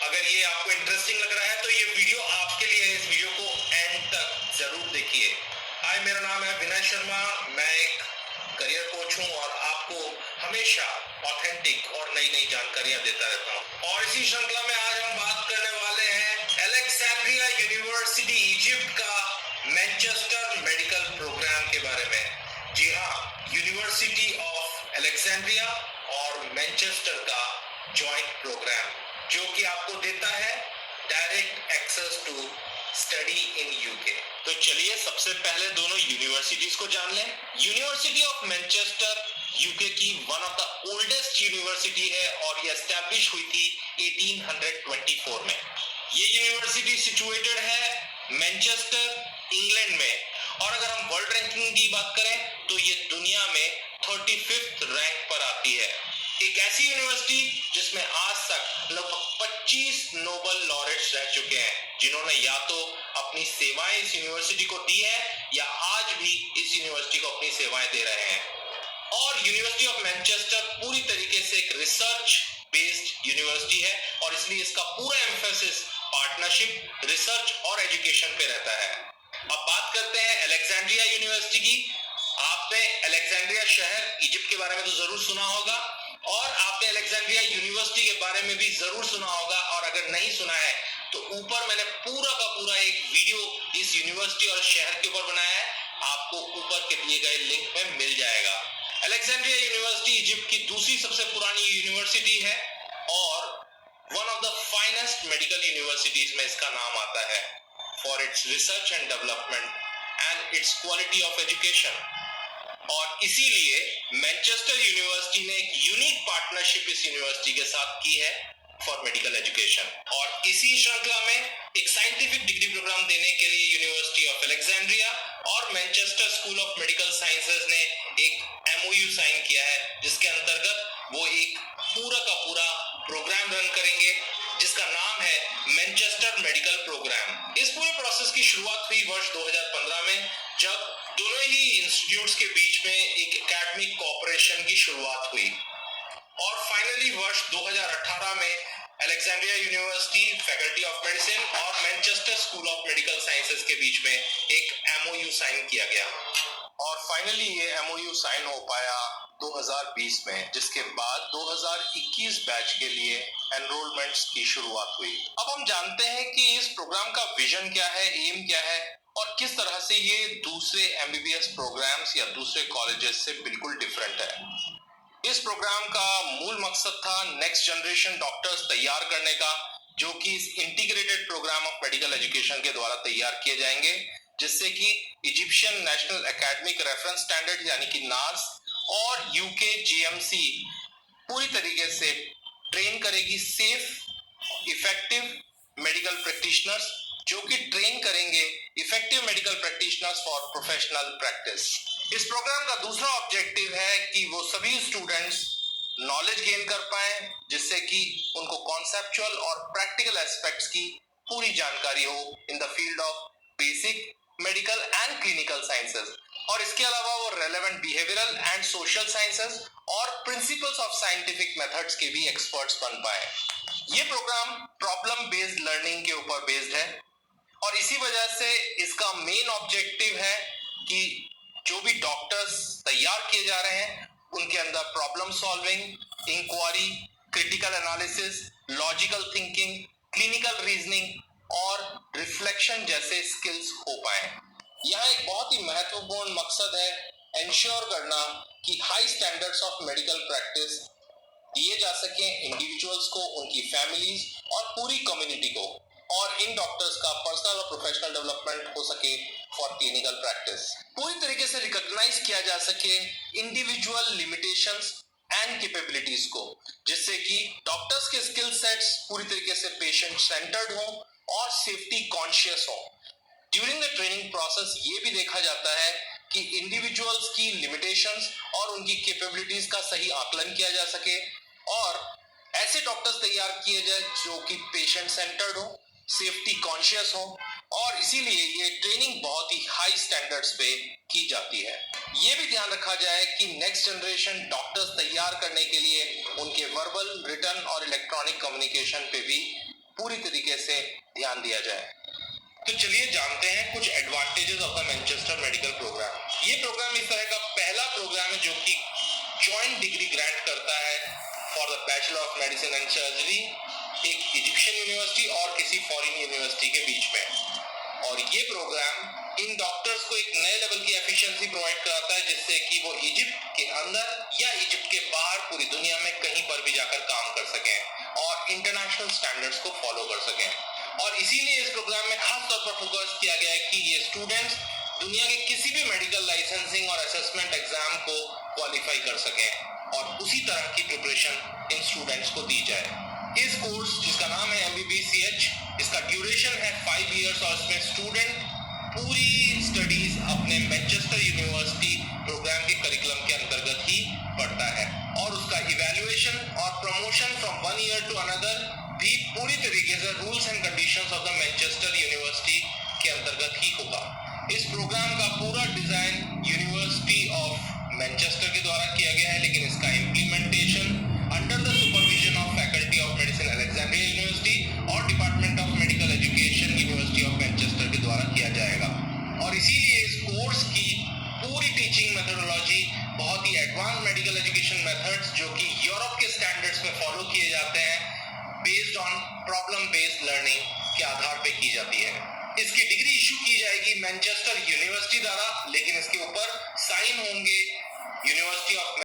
अगर ये आपको इंटरेस्टिंग लग रहा है तो ये वीडियो आपके लिए है। इस वीडियो को एंड तक जरूर देखिए। हाय, मेरा नाम है विनय शर्मा। मैं एक करियर कोच हूँ और आपको हमेशा ऑथेंटिक और नई नई जानकारियां देता रहता हूँ। और इसी श्रृंखला में आज हम बात करने वाले हैं अलेक्जेंड्रिया यूनिवर्सिटी इजिप्ट का मैनचेस्टर मेडिकल प्रोग्राम के बारे में। जी हाँ, यूनिवर्सिटी ऑफ अलेक्जेंड्रिया और मैनचेस्टर का जॉइंट प्रोग्राम जो कि आपको देता है direct access to study in UK. तो चलिए सबसे पहले दोनों यूनिवर्सिटीज को जान लें। यूनिवर्सिटी ऑफ मैनचेस्टर यूके की one of the oldest university है और ये एस्टैब्लिश हुई थी 1824 में। ये यूनिवर्सिटी सिचुएटेड है मैनचेस्टर इंग्लैंड में और अगर हम वर्ल्ड रैंकिंग की बात करें तो ये दुनिया में 35th रैंक पर आती है। एक ऐसी यूनिवर्सिटी जिसमें आज तक लगभग 25 नोबेल लॉरेट्स रह चुके हैं जिन्होंने या तो अपनी सेवाएं इस यूनिवर्सिटी को दी है या आज भी इस यूनिवर्सिटी को अपनी सेवाएं दे रहे हैं। और यूनिवर्सिटी ऑफ मैनचेस्टर पूरी तरीके से एक रिसर्च बेस्ड यूनिवर्सिटी है और इसलिए इसका पूरा एम्फेसिस पार्टनरशिप, रिसर्च और एजुकेशन पे रहता है। अब बात करते हैं अलेक्जेंड्रिया यूनिवर्सिटी की। आपने अलेक्जेंड्रिया शहर इजिप्ट के बारे में तो जरूर सुना होगा और आपने अलेक्जेंड्रिया यूनिवर्सिटी के बारे में भी जरूर सुना होगा और अगर नहीं सुना है तो ऊपर मैंने पूरा का पूरा एक वीडियो इस यूनिवर्सिटी और शहर के ऊपर बनाया है, आपको ऊपर के दिए गए लिंक में मिल जाएगा। अलेक्जेंड्रिया यूनिवर्सिटी इजिप्ट की दूसरी सबसे पुरानी यूनिवर्सिटी है और one of the finest medical universities में इसका नाम आता है for its research and development and it's quality of education. और इसीलिए मैनचेस्टर यूनिवर्सिटी ने एक यूनिक पार्टनरशिप इस यूनिवर्सिटी के साथ की है फॉर मेडिकल एजुकेशन। और इसी श्रृंखला में एक साइंटिफिक डिग्री प्रोग्राम देने के लिए यूनिवर्सिटी ऑफ अलेक्जेंड्रिया और Manchester school of medical sciences ने एक एमओयू साइन किया है जिसके अंतर्गत वो एक पूरा का पूरा प्रोग्राम रन करेंगे जिसका नाम है मैनचेस्टर मेडिकल प्रोग्राम। इस पूरे प्रोसेस की शुरुआत हुई वर्ष 2015 में जब दोनों ही इंस्टीट्यूट्स के बीच में एक एकेडमिक कोऑपरेशन की शुरुआत हुई और फाइनली वर्ष 2018 में Alexandria university, faculty of medicine और Manchester school of medical sciences के बीच में एक एमओयू साइन किया गया और फाइनली ये एमओयू साइन हो पाया 2020 में, जिसके बाद 2021 बैच के लिए एनरोलमेंट्स की शुरुआत हुई। अब हम जानते हैं कि इस प्रोग्राम का विजन क्या है, एम क्या है और किस तरह से ये दूसरे एमबीबीएस प्रोग्राम्स या दूसरे कॉलेजेस से बिल्कुल डिफरेंट है। इस प्रोग्राम का मूल मकसद था नेक्स्ट जनरेशन डॉक्टर्स तैयार करने का जो कि इस integrated programme of medical education के द्वारा तैयार किए जाएंगे जिससे कि Egyptian national academic reference standard यानी कि नार्स और यूके जीएमसी पूरी तरीके से ट्रेन करेगी सेफ, इफेक्टिव मेडिकल प्रैक्टिशनर्स जो कि ट्रेन करेंगे effective medical practitioners for professional practice. इस प्रोग्राम का दूसरा ऑब्जेक्टिव है कि वो सभी स्टूडेंट्स नॉलेज गेन कर पाए जिससे कि उनको कॉन्सेप्चुअल और प्रैक्टिकल एस्पेक्ट्स की पूरी जानकारी हो in the field of basic medical and clinical sciences और इसके अलावा वो relevant behavioural and social sciences और प्रिंसिपल्स ऑफ साइंटिफिक मेथड्स के भी एक्सपर्ट्स बन पाए। ये प्रोग्राम प्रॉब्लम बेस्ड लर्निंग के ऊपर बेस्ड है और इसी वजह से इसका मेन ऑब्जेक्टिव है कि जो भी डॉक्टर्स तैयार किए जा रहे हैं उनके अंदर problem solving, inquiry, critical analysis, logical thinking, clinical reasoning और रिफ्लेक्शन जैसे स्किल्स हो पाए। यहाँ एक बहुत ही महत्वपूर्ण मकसद है एंश्योर करना कि high standards of medical practice दिए जा सके इंडिविजुअल्स को, उनकी फैमिलीज और पूरी कम्युनिटी को और इन डॉक्टर्स का पर्सनल और प्रोफेशनल डेवलपमेंट हो सके फॉर क्लिनिकल प्रैक्टिस। पूरी तरीके से रिकॉग्नाइज किया जा सके इंडिविजुअल लिमिटेशंस एंड कैपेबिलिटीज को जिससे कि डॉक्टर्स के स्किल सेट्स पूरी तरीके से पेशेंट सेंटर्ड हो और सेफ्टी कॉन्शियस हो। ड्यूरिंग द ट्रेनिंग प्रोसेस ये भी देखा जाता है कि इंडिविजुअल्स की लिमिटेशंस और उनकी कैपेबिलिटीज का सही आकलन किया जा सके और ऐसे डॉक्टर्स तैयार किए जाए जो कि पेशेंट सेंटर्ड हो, सेफ्टी कॉन्शियस हो और इसीलिए ये ट्रेनिंग बहुत ही हाई स्टैंडर्ड्स पे की जाती है। ये भी ध्यान रखा जाए कि नेक्स्ट जनरेशन डॉक्टर्स तैयार करने के लिए उनके वर्बल, रिटन और इलेक्ट्रॉनिक कम्युनिकेशन पे भी पूरी तरीके से ध्यान दिया जाए। तो चलिए जानते हैं कुछ advantages of the Manchester medical programme. ये प्रोग्राम इस तरह का पहला प्रोग्राम है जो कि जॉइंट डिग्री ग्रांट करता है for the bachelor of medicine and surgery, एक इजिप्शियन यूनिवर्सिटी और किसी फॉरेन यूनिवर्सिटी के बीच में। और ये प्रोग्राम इन डॉक्टर्स को एक नए लेवल की एफिशिएंसी प्रोवाइड कराता है, जिससे कि वो इजिप्ट के अंदर या इजिप्ट के बाहर पूरी दुनिया में कहीं पर भी जाकर काम कर सकें और इंटरनेशनल स्टैंडर्ड्स को फॉलो कर सकें। और इसीलिए इस प्रोग्राम में खास तौर पर फोकस किया गया है कि ये स्टूडेंट्स दुनिया के किसी भी मेडिकल लाइसेंसिंग और असेसमेंट एग्जाम को क्वालिफाई कर सकें और उसी तरह की प्रिपरेशन इन स्टूडेंट्स को दी जाए। इस कोर्स जिसका नाम है MBBCH, इसका ड्यूरेशन है 5 इयर्स और इसमें स्टूडेंट पूरी स्टडीज अपने मैनचेस्टर यूनिवर्सिटी प्रोग्राम के करिकुलम के अंतर्गत ही पढ़ता है और उसका इवैल्यूएशन और promotion from 1 year to another भी पूरी तरीके से rules and conditions of the Manchester university के अंतर्गत ही होगा। इस प्रोग्राम का पूरा डिजाइन यूनिवर्सिटी ऑफ मैनचेस्टर के द्वारा किया गया है, लेकिन इसका implementation under the supervision of faculty of medicine Alexandria university और department of medical education university of Manchester के द्वारा किया जाएगा। और इसीलिए इस कोर्स की पूरी टीचिंग मेथोडोलॉजी बहुत ही एडवांस मेडिकल एजुकेशन मेथड्स जो कि यूरोप के स्टैंडर्ड्स में फॉलो किए जाते हैं, based on problem based learning के आधार पे की जाती है। इसकी डिग्री इशू की जाएगी मैनचेस्टर यूनिवर्सिटी द्वारा, लेकिन इसके ऊपर साइन होंगे यूनिवर्सिटी ऑफ